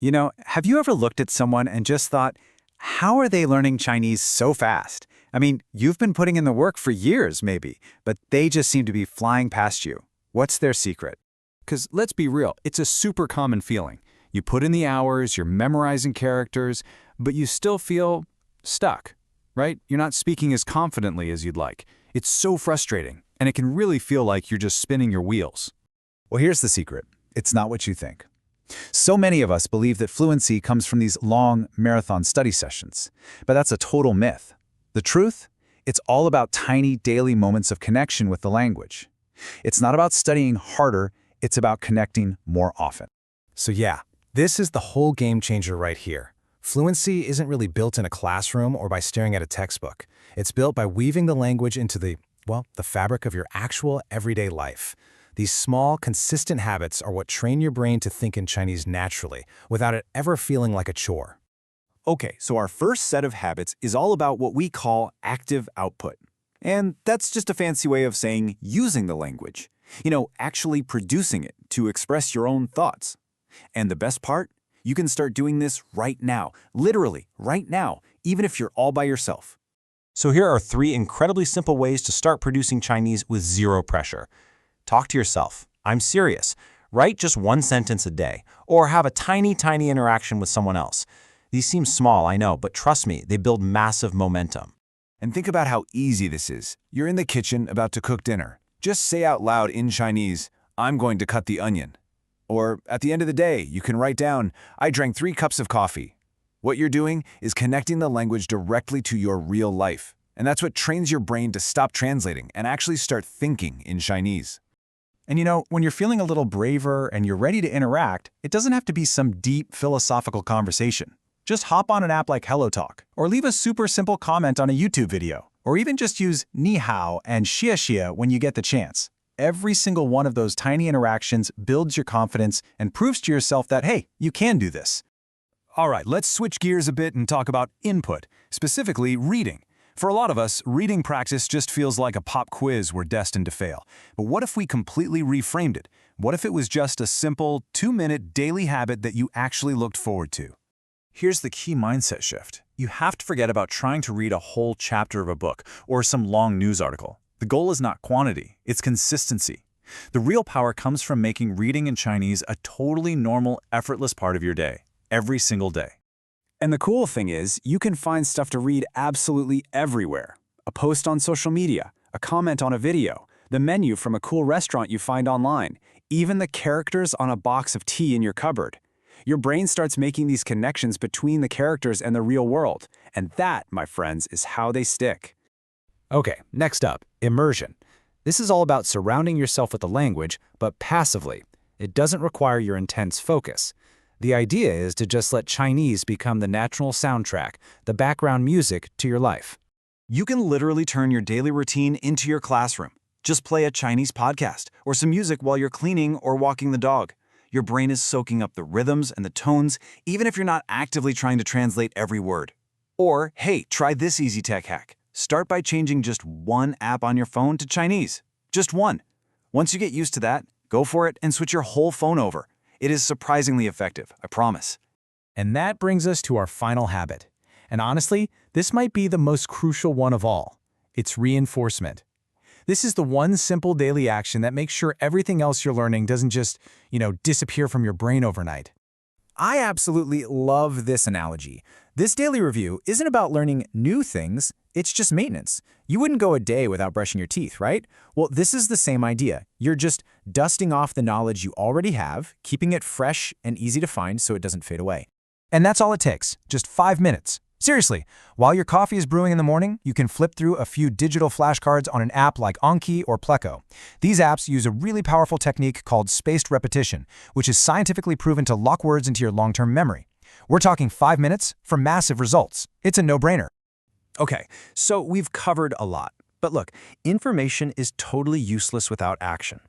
Have you ever looked at someone and just thought, how are they learning Chinese so fast? I mean, you've been putting in the work for years, maybe, but they just seem to be flying past you. What's their secret? Because let's be real, it's a super common feeling. You put in the hours, you're memorizing characters, but you still feel stuck, right? You're not speaking as confidently as you'd like. It's so frustrating, and it can really feel like you're just spinning your wheels. Well, here's the secret. It's not what you think. So many of us believe that fluency comes from these long marathon study sessions, but that's a total myth. The truth? It's all about tiny daily moments of connection with the language. It's not about studying harder, it's about connecting more often. So yeah, this is the whole game changer right here. Fluency isn't really built in a classroom or by staring at a textbook. It's built by weaving the language into the fabric of your actual everyday life. These small, consistent habits are what train your brain to think in Chinese naturally, without it ever feeling like a chore. Okay, so our first set of habits is all about what we call active output. And that's just a fancy way of saying using the language. Actually producing it to express your own thoughts. And the best part? You can start doing this right now, literally right now, even if you're all by yourself. So here are 3 incredibly simple ways to start producing Chinese with zero pressure. Talk to yourself. I'm serious. Write just 1 sentence a day, or have a tiny interaction with someone else. These seem small, I know, but trust me, they build massive momentum. And think about how easy this is. You're in the kitchen about to cook dinner. Just say out loud in Chinese, "I'm going to cut the onion." Or at the end of the day, you can write down, "I drank 3 cups of coffee." What you're doing is connecting the language directly to your real life. And that's what trains your brain to stop translating and actually start thinking in Chinese. And when you're feeling a little braver and you're ready to interact, it doesn't have to be some deep philosophical conversation. Just hop on an app like HelloTalk, or leave a super simple comment on a YouTube video, or even just use ni hao and xie xie when you get the chance. Every single one of those tiny interactions builds your confidence and proves to yourself that, hey, you can do this. All right, let's switch gears a bit and talk about input, specifically reading. For a lot of us, reading practice just feels like a pop quiz we're destined to fail. But what if we completely reframed it? What if it was just a simple 2-minute daily habit that you actually looked forward to? Here's the key mindset shift. You have to forget about trying to read a whole chapter of a book or some long news article. The goal is not quantity, it's consistency. The real power comes from making reading in Chinese a totally normal, effortless part of your day, every single day. And the cool thing is, you can find stuff to read absolutely everywhere. A post on social media, a comment on a video, the menu from a cool restaurant you find online, even the characters on a box of tea in your cupboard. Your brain starts making these connections between the characters and the real world. And that, my friends, is how they stick. Okay, next up, immersion. This is all about surrounding yourself with the language, but passively. It doesn't require your intense focus. The idea is to just let Chinese become the natural soundtrack, the background music to your life. You can literally turn your daily routine into your classroom. Just play a Chinese podcast or some music while you're cleaning or walking the dog. Your brain is soaking up the rhythms and the tones, even if you're not actively trying to translate every word. Or, hey, try this easy tech hack. Start by changing just 1 app on your phone to Chinese. Just 1. Once you get used to that, go for it and switch your whole phone over. It is surprisingly effective, I promise. And that brings us to our final habit. And honestly, this might be the most crucial one of all. It's reinforcement. This is the one simple daily action that makes sure everything else you're learning doesn't just, disappear from your brain overnight. I absolutely love this analogy. This daily review isn't about learning new things, it's just maintenance. You wouldn't go a day without brushing your teeth, right? Well, this is the same idea. You're just dusting off the knowledge you already have, keeping it fresh and easy to find so it doesn't fade away. And that's all it takes, just 5 minutes. Seriously, while your coffee is brewing in the morning, you can flip through a few digital flashcards on an app like Anki or Pleco. These apps use a really powerful technique called spaced repetition, which is scientifically proven to lock words into your long-term memory. We're talking 5 minutes for massive results. It's a no-brainer. Okay, so we've covered a lot. But look, information is totally useless without action.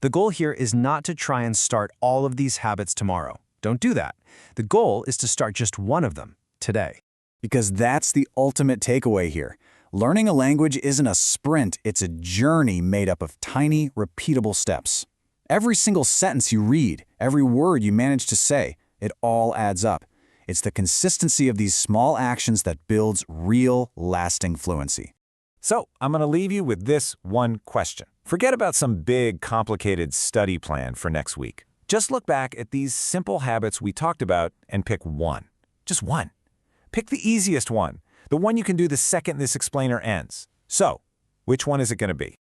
The goal here is not to try and start all of these habits tomorrow. Don't do that. The goal is to start just one of them today. Because that's the ultimate takeaway here. Learning a language isn't a sprint, it's a journey made up of tiny, repeatable steps. Every single sentence you read, every word you manage to say, It all adds up. It's the consistency of these small actions that builds real, lasting fluency. So, I'm going to leave you with this one question. Forget about some big, complicated study plan for next week. Just look back at these simple habits we talked about and pick one. Just one. Pick the easiest one, the one you can do the second this explainer ends. So, which one is it going to be?